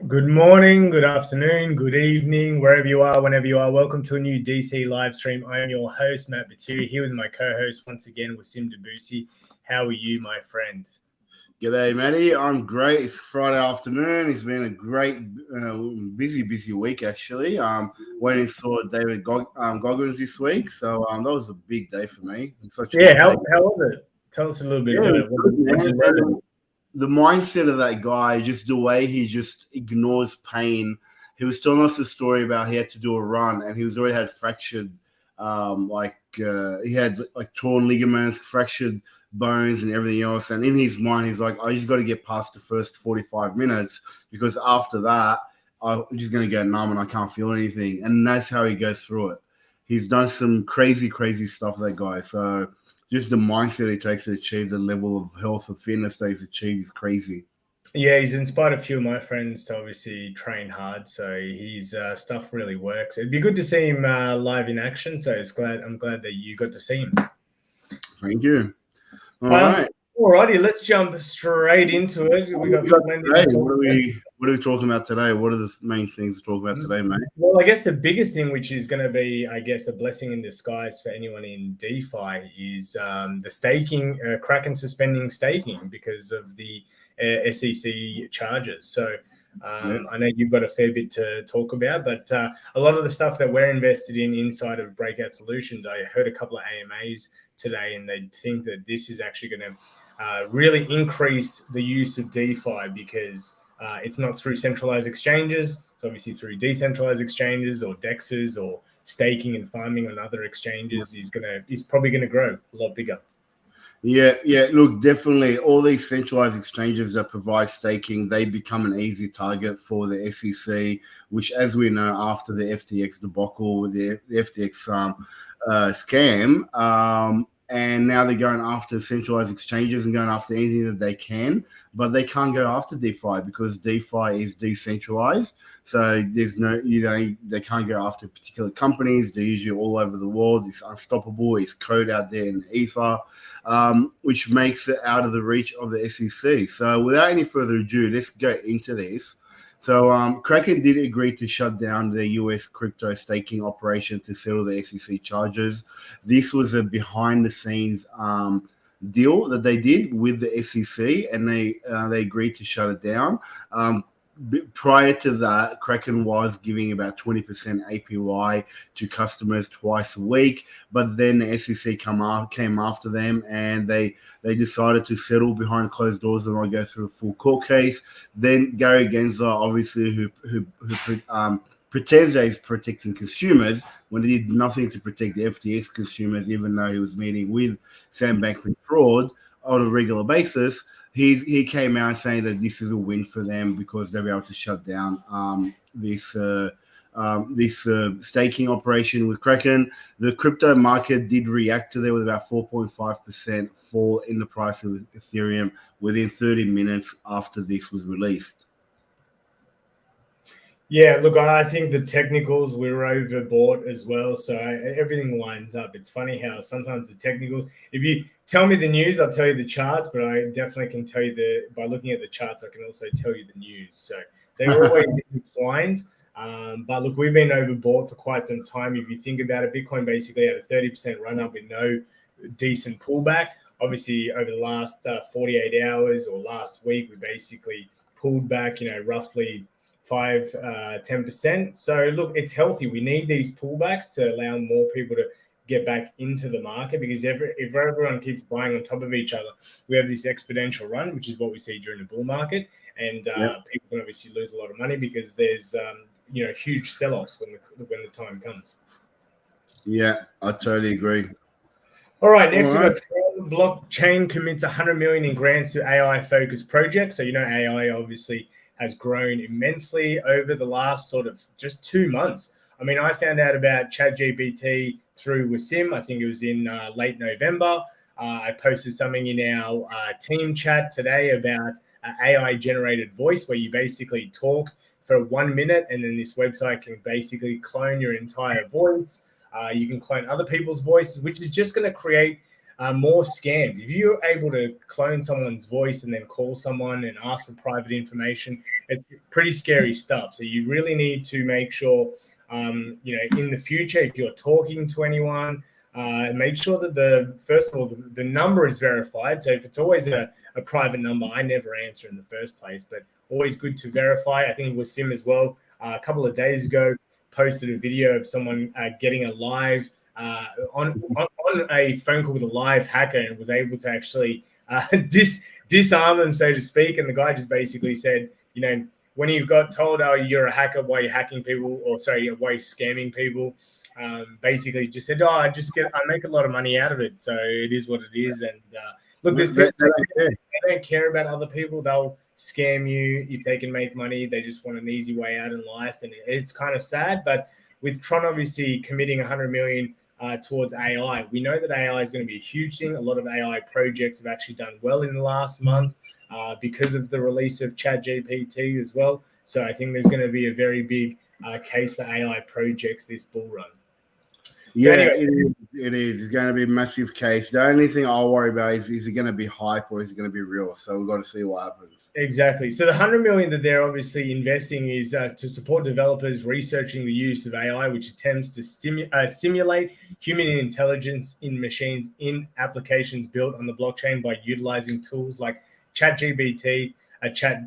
Good morning, good afternoon, good evening, wherever you are, whenever you are. Welcome to a new DC live stream. I am your host, Matt Batiri, here with my co-host once again, Wasim Debussy. How are you, my friend? G'day, Matty. I'm great. It's Friday afternoon. It's been a great, busy week, actually. Went and saw David Goggins this week, so that was a big day for me. How was it? Tell us a little bit about it. The mindset of that guy, just the way he just ignores pain. He was telling us a story about he had to do a run, and he was already had fractured, he had like torn ligaments, fractured bones and everything else. And in his mind, he's like, I just got to get past the first 45 minutes because after that, I'm just going to go numb and I can't feel anything. And that's how he goes through it. He's done some crazy stuff, that guy. So just the mindset it takes to achieve the level of health and fitness that he's achieved is crazy. Yeah, he's inspired a few of my friends to obviously train hard. So his stuff really works. It'd be good to see him live in action. So I'm glad that you got to see him. Thank you. All right. Alrighty, let's jump straight into it. What are we talking about today? What are the main things to talk about today, mate? Well, I guess the biggest thing, which is going to be, I guess, a blessing in disguise for anyone in DeFi, is the staking, Kraken suspending staking because of the SEC charges. So I know you've got a fair bit to talk about, but a lot of the stuff that we're invested in inside of Breakout Solutions, I heard a couple of AMAs today, and they think that this is actually going to really increase the use of DeFi because it's not through centralized exchanges. It's obviously through decentralized exchanges or DEXs or staking and farming on other exchanges is probably going to grow a lot bigger. Yeah. Look, definitely all these centralized exchanges that provide staking, they become an easy target for the SEC, which, as we know, after the FTX debacle, the FTX scam, and now they're going after centralized exchanges and going after anything that they can, but they can't go after DeFi because DeFi is decentralized. So there's they can't go after particular companies. They're usually all over the world. It's unstoppable. It's code out there in Ether, which makes it out of the reach of the SEC. So without any further ado, let's go into this. So Kraken did agree to shut down the US crypto staking operation to settle the SEC charges. This was a behind-the-scenes deal that they did with the SEC, and they agreed to shut it down. Prior to that, Kraken was giving about 20% APY to customers twice a week, but then the SEC came after them, and they decided to settle behind closed doors and not go through a full court case. Then Gary Gensler, obviously, who pretends that he's protecting consumers when he did nothing to protect the FTX consumers, even though he was meeting with Sam Bankman-Fried on a regular basis. He came out saying that this is a win for them because they'll be able to shut down this this staking operation with Kraken, the crypto market did react to that with about 4.5% fall in the price of Ethereum within 30 minutes after this was released. Yeah, look, I think the technicals were overbought as well, so everything lines up. It's funny how sometimes the technicals, if you tell me the news, I'll tell you the charts, but I definitely can tell you by looking at the charts, I can also tell you the news. So they're always entwined. But look, we've been overbought for quite some time. If you think about it, Bitcoin basically had a 30% run up with no decent pullback. Obviously, over the last 48 hours or last week, we basically pulled back, roughly 10%. So look, it's healthy. We need these pullbacks to allow more people to get back into the market, because if everyone keeps buying on top of each other, we have this exponential run, which is what we see during the bull market, and people can obviously lose a lot of money because there's huge sell-offs when the time comes. Yeah, I totally agree. All right, next we've got blockchain commits 100 million in grants to AI-focused projects. So AI obviously has grown immensely over the last sort of just 2 months. I mean, I found out about ChatGPT through Wasim. I think it was in late November. I posted something in our team chat today about AI-generated voice, where you basically talk for 1 minute, and then this website can basically clone your entire voice. You can clone other people's voices, which is just going to create more scams. If you're able to clone someone's voice and then call someone and ask for private information, it's pretty scary stuff. So you really need to make sure, in the future, if you're talking to anyone, make sure that first of all, the number is verified. So if it's always a private number, I never answer in the first place, but always good to verify. I think it was Sim as well. A couple of days ago, posted a video of someone getting a live on a phone call with a live hacker, and was able to actually disarm them, so to speak. And the guy just basically said, when you got told, oh, you're a hacker, why you're hacking people, or sorry, why you're scamming people, basically just said, oh, I make a lot of money out of it, so it is what it is. And look, there's people they don't care about other people. They'll scam you if they can make money. They just want an easy way out in life, and it's kind of sad. But with Tron obviously committing 100 million towards AI, we know that AI is going to be a huge thing. A lot of AI projects have actually done well in the last month because of the release of ChatGPT as well. So I think there's going to be a very big case for AI projects this bull run. Yeah, so anyway, it is. It's going to be a massive case. The only thing I'll worry about is it going to be hype or is it going to be real? So we've got to see what happens. Exactly. So the 100 million that they're obviously investing is to support developers researching the use of AI, which attempts to simulate human intelligence in machines in applications built on the blockchain by utilizing tools like ChatGPT, a chat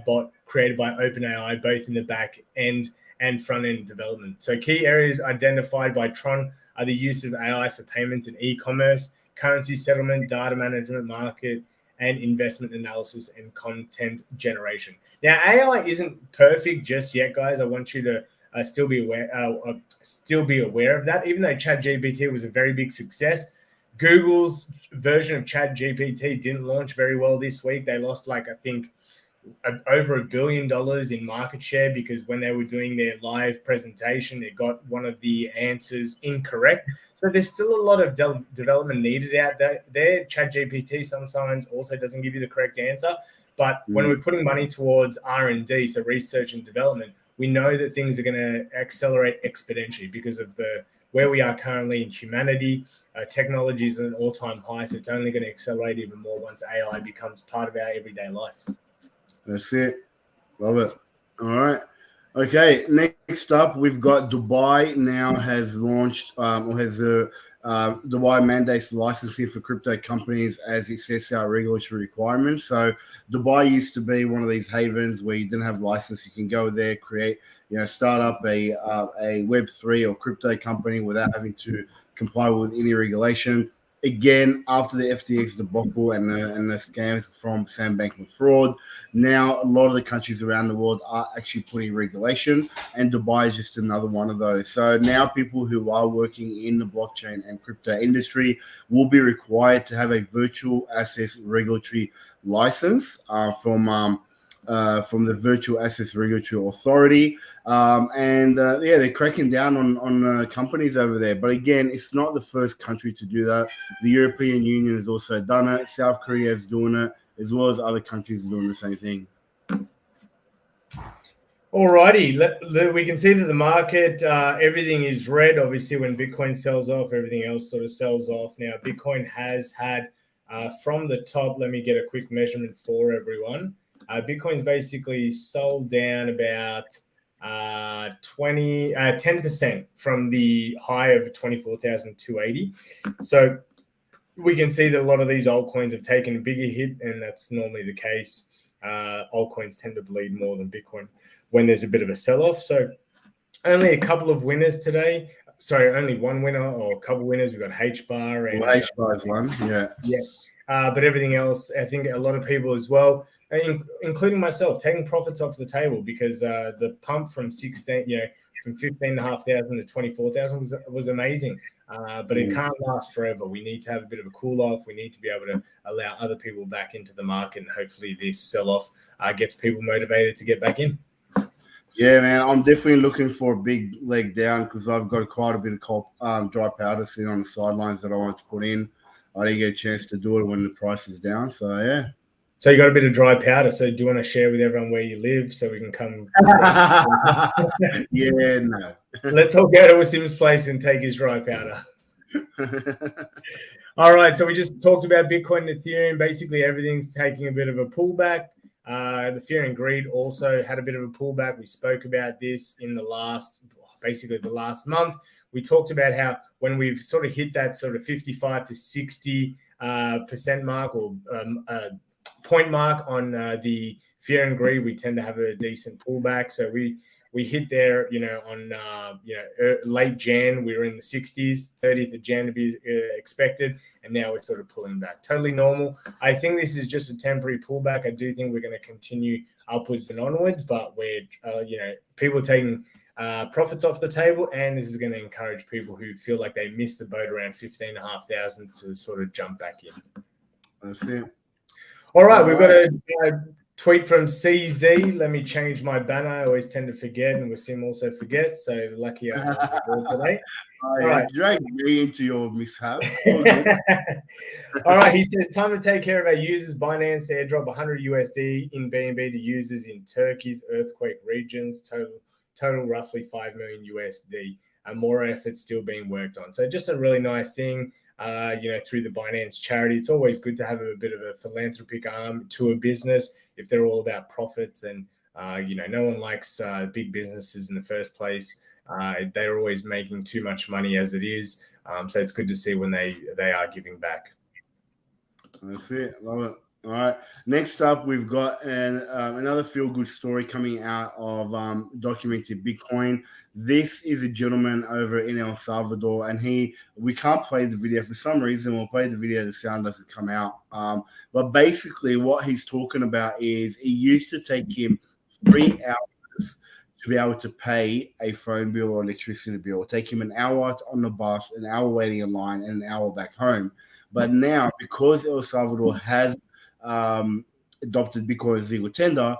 bot created by OpenAI, both in the back end and front-end development. So key areas identified by Tron are the use of AI for payments and e-commerce, currency settlement, data management, market, and investment analysis and content generation. Now, AI isn't perfect just yet, guys. I want you to still be aware of that. Even though ChatGPT was a very big success, Google's version of ChatGPT didn't launch very well this week. They lost, I think, over $1 billion in market share, because when they were doing their live presentation, they got one of the answers incorrect. So there's still a lot of development needed out there. ChatGPT sometimes also doesn't give you the correct answer. But when we're putting money towards R&D, so research and development, we know that things are going to accelerate exponentially because of where we are currently in humanity. Technology is at an all-time high, so it's only going to accelerate even more once AI becomes part of our everyday life. That's it. Love it. All right. Okay. Next up, we've got Dubai now has launched or has Dubai mandates licensing for crypto companies as it sets out regulatory requirements. So Dubai used to be one of these havens where you didn't have license. You can go there, create, start up a Web3 or crypto company without having to comply with any regulation. Again, after the FTX debacle and the scams from Sam Bankman-Fried, now a lot of the countries around the world are actually putting regulation, and Dubai is just another one of those. So now people who are working in the blockchain and crypto industry will be required to have a virtual assets regulatory license from from the Virtual Assets Regulatory Authority. They're cracking down on companies over there. But again, it's not the first country to do that. The European Union has also done it. South Korea is doing it, as well as other countries are doing the same thing. Alrighty, we can see that the market, everything is red. Obviously, when Bitcoin sells off, everything else sort of sells off. Now, Bitcoin has had from the top, let me get a quick measurement for everyone. Bitcoin's basically sold down about 10% from the high of 24,280. So we can see that a lot of these altcoins have taken a bigger hit, and that's normally the case. Altcoins tend to bleed more than Bitcoin when there's a bit of a sell-off. So only a couple of winners today. Sorry, only one winner or a couple of winners. We've got HBAR and HBAR is one, yeah. Yes. But everything else, I think a lot of people as well, including myself, taking profits off the table because the pump from 15,500 to 24,000 was amazing. But it can't last forever. We need to have a bit of a cool off. We need to be able to allow other people back into the market, and hopefully this sell-off gets people motivated to get back in. Yeah, man, I'm definitely looking for a big leg down because I've got quite a bit of dry powder sitting on the sidelines that I want to put in. I didn't get a chance to do it when the price is down, so yeah. So you got a bit of dry powder. So do you want to share with everyone where you live so we can come? Yeah, no. Let's all go to Wasim's place and take his dry powder. All right, so we just talked about Bitcoin and Ethereum. Basically, everything's taking a bit of a pullback. The fear and greed also had a bit of a pullback. We spoke about this in the last month. We talked about how when we've sort of hit that sort of 55 to 60% mark or point mark on the fear and greed, we tend to have a decent pullback. So we hit there, on late Jan, we were in the 60s, 30th of Jan to be expected, and now we're sort of pulling back. Totally normal. I think this is just a temporary pullback. I do think we're going to continue upwards and onwards, but we're, people taking profits off the table, and this is going to encourage people who feel like they missed the boat around 15,500 to sort of jump back in. That's it. All right, we've got a tweet from CZ. Let me change my banner. I always tend to forget, and Wasim also forgets. So lucky I'm on the board today. All right, drag me into your mishap. All right, he says time to take care of our users. Binance to airdrop 100 USD in BNB to users in Turkey's earthquake regions. Total roughly 5 million USD. More efforts still being worked on. So just a really nice thing. Through the Binance Charity, it's always good to have a bit of a philanthropic arm to a business. If they're all about profits, and no one likes big businesses in the first place. They're always making too much money as it is. So it's good to see when they are giving back. That's it. Love it. All right. Next up, we've got another feel-good story coming out of Documented Bitcoin. This is a gentleman over in El Salvador, and we can't play the video for some reason. We'll play the video. The sound doesn't come out. But basically, what he's talking about is it used to take him 3 hours to be able to pay a phone bill or electricity bill. It'll take him an hour on the bus, an hour waiting in line, and an hour back home. But now, because El Salvador has adopted Bitcoin as legal tender,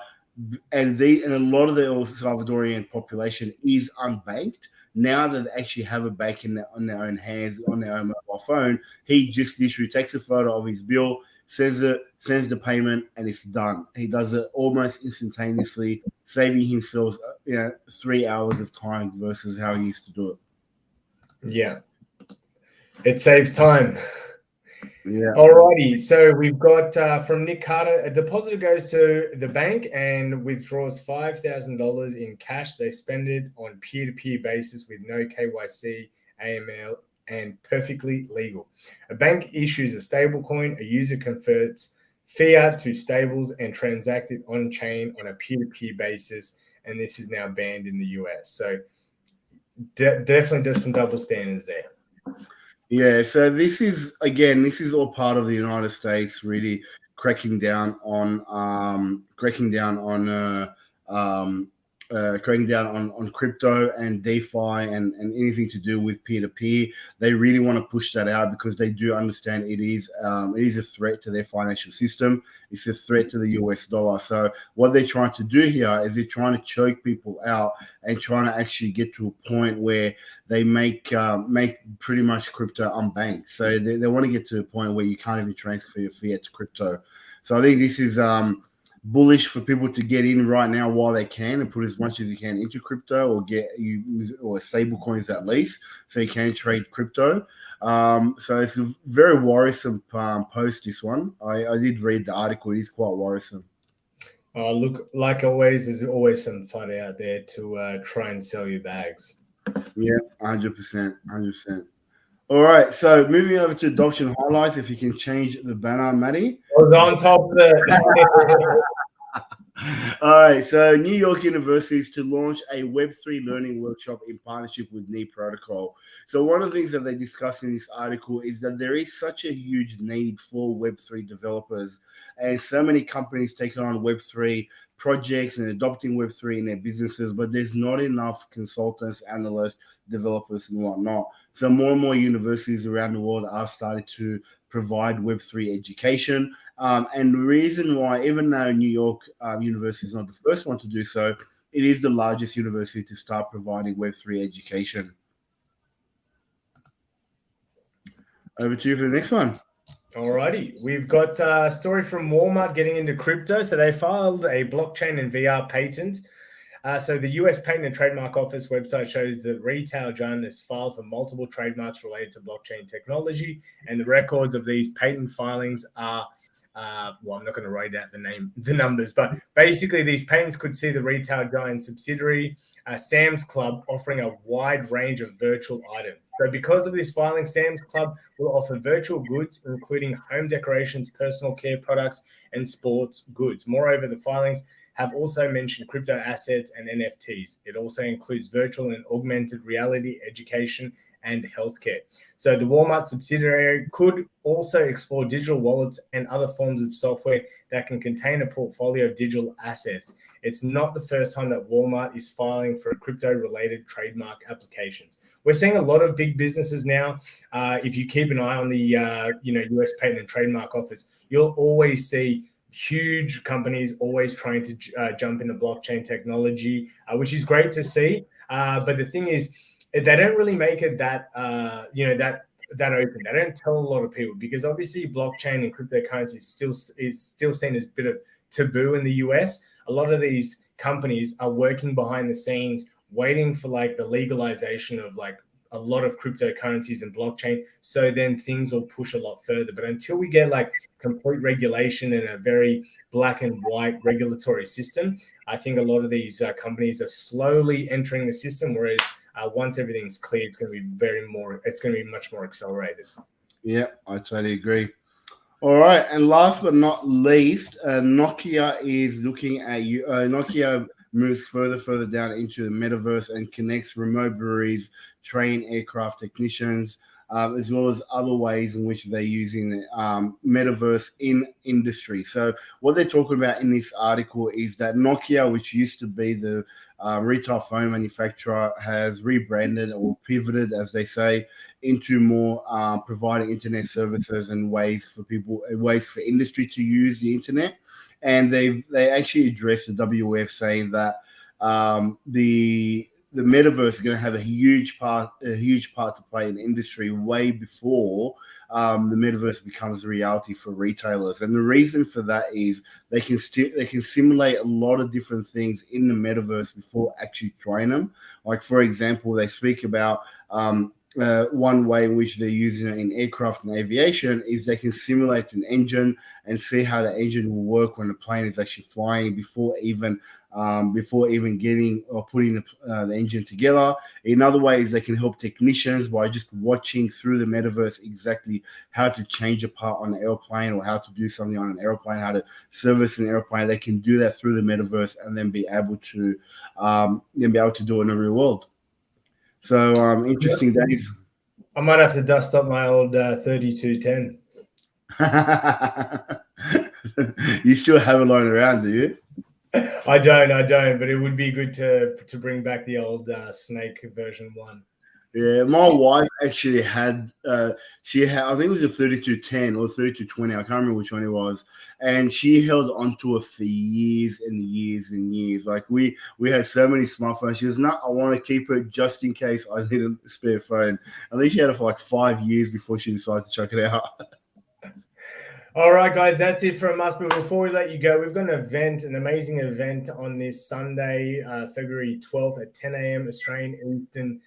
and a lot of the El Salvadorian population is unbanked. Now that they actually have a bank on their own hands, on their own mobile phone, he just literally takes a photo of his bill, sends the payment, and it's done. He does it almost instantaneously, saving himself 3 hours of time versus how he used to do it. Yeah, it saves time. Yeah. Alrighty, so we've got from Nick Carter, a depositor goes to the bank and withdraws $5,000 in cash. They spend it on peer-to-peer basis with no KYC, AML, and perfectly legal. A bank issues a stable coin. A user converts fiat to stables and transact it on-chain on a peer-to-peer basis, and this is now banned in the US. So definitely does some double standards there. Yeah, so this is all part of the United States really cracking down on cracking down on crypto and DeFi and anything to do with peer-to-peer. They really want to push that out because they do understand it is a threat to their financial system. It's a threat to the US dollar. So what they're trying to do here is they're trying to choke people out and trying to actually get to a point where they make pretty much crypto unbanked. So they want to get to a point where you can't even transfer your fiat to crypto. So I think this is bullish for people to get in right now while they can and put as much as you can into crypto or stable coins at least, so you can trade crypto. So it's a very worrisome post, this one. I did read the article. It is quite worrisome. Look, like always, there's always some fun out there to try and sell your bags. Yeah, 100%. All right, so moving over to adoption highlights. If you can change the banner, Matty. I was on top of it. All right, so New York University is to launch a Web3 learning workshop in partnership with Knee Protocol. So one of the things that they discuss in this article is that there is such a huge need for Web3 developers, and so many companies taking on Web3 projects and adopting Web3 in their businesses, but there's not enough consultants, analysts, developers, and whatnot. So more and more universities around the world are starting to provide Web3 education. And the reason why, even though New York University is not the first one to do so, it is the largest university to start providing Web3 education. Over to you for the next one. Alrighty, we've got a story from Walmart getting into crypto. So they filed a blockchain and VR patent. So the US Patent and Trademark Office website shows that retail giant has filed for multiple trademarks related to blockchain technology, and the records of these patent filings are, well, I'm not going to write out the numbers, but basically these patents could see the retail giant subsidiary, Sam's Club, offering a wide range of virtual items. So because of this filing, Sam's Club will offer virtual goods, including home decorations, personal care products, and sports goods. Moreover, the filings have also mentioned crypto assets and NFTs. It also includes virtual and augmented reality, education, and healthcare. So the Walmart subsidiary could also explore digital wallets and other forms of software that can contain a portfolio of digital assets. It's not the first time that Walmart is filing for crypto-related trademark applications. We're seeing a lot of big businesses now. If you keep an eye on the US Patent and Trademark Office, you'll always see huge companies always trying to jump into blockchain technology, which is great to see. But the thing is, they don't really make it that that open. They don't tell a lot of people, because obviously blockchain and cryptocurrency is still seen as a bit of taboo in the US. A lot of these companies are working behind the scenes, waiting for like the legalization of like a lot of cryptocurrencies and blockchain. So then things will push a lot further. But until we get like complete regulation and a very black and white regulatory system, I think a lot of these companies are slowly entering the system. Whereas once everything's clear, it's going to be much more accelerated. Yeah, I totally agree. All right, and last but not least, Nokia is looking at Nokia moves further down into the metaverse and connects remote breweries, train aircraft technicians, as well as other ways in which they're using the metaverse in industry. So what they're talking about in this article is that Nokia, which used to be the retail phone manufacturer, has rebranded or pivoted, as they say, into more providing internet services and ways for industry to use the internet. And they actually addressed the WF, saying that the metaverse is going to have a huge part to play in the industry way before the metaverse becomes a reality for retailers. And the reason for that is they can simulate a lot of different things in the metaverse before actually trying them. Like, for example, they speak about one way in which they're using it in aircraft and aviation is they can simulate an engine and see how the engine will work when the plane is actually flying before even getting or putting the engine together. In other ways, they can help technicians by just watching through the metaverse exactly how to change a part on an airplane or how to do something on an airplane, how to service an airplane. They can do that through the metaverse and then be able to do it in the real world. So interesting days. I might have to dust up my old 3210. You still have it lying around, do you? I don't, but it would be good to bring back the old Snake version 1. Yeah, my wife actually had, she had, I think it was a 3210 or 3220. I can't remember which one it was. And she held onto it for years and years and years. Like we had so many smartphones. She was not, I want to keep it just in case I need a spare phone. I think she had it for like 5 years before she decided to check it out. All right, guys, that's it from us. But before we let you go, we've got an amazing event on this Sunday, February 12th at 10 a.m. Australian Eastern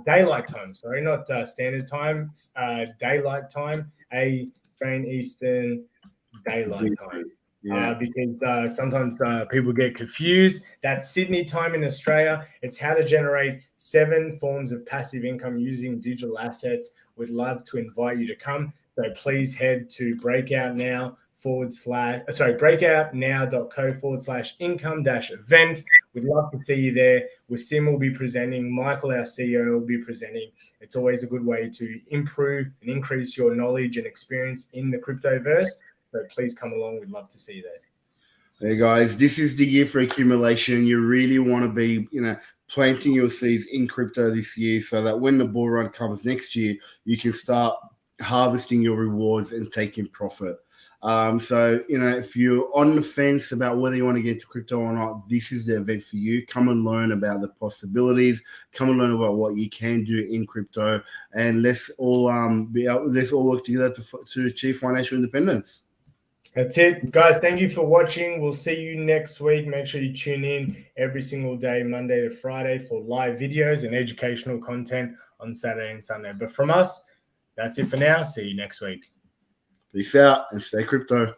Daylight Time. Sorry, not standard time, daylight time, Australian Eastern Daylight Time. Yeah. Because sometimes people get confused. That's Sydney time in Australia. It's how to generate 7 forms of passive income using digital assets. We'd love to invite you to come. So please head to breakoutnow.co/income-event. We'd love to see you there. Wasim will be presenting. Michael, our CEO, will be presenting. It's always a good way to improve and increase your knowledge and experience in the cryptoverse. So please come along. We'd love to see you there. Hey guys, this is the year for accumulation. You really want to be, planting your seeds in crypto this year so that when the bull run comes next year, you can start harvesting your rewards and taking profit. So, if you're on the fence about whether you want to get into crypto or not, this is the event for you. Come and learn about the possibilities. Come and learn about what you can do in crypto, and let's all work together to achieve financial independence. That's it, guys. Thank you for watching. We'll see you next week. Make sure you tune in every single day, Monday to Friday, for live videos and educational content on Saturday and Sunday. But from us, that's it for now. See you next week. Peace out and stay crypto.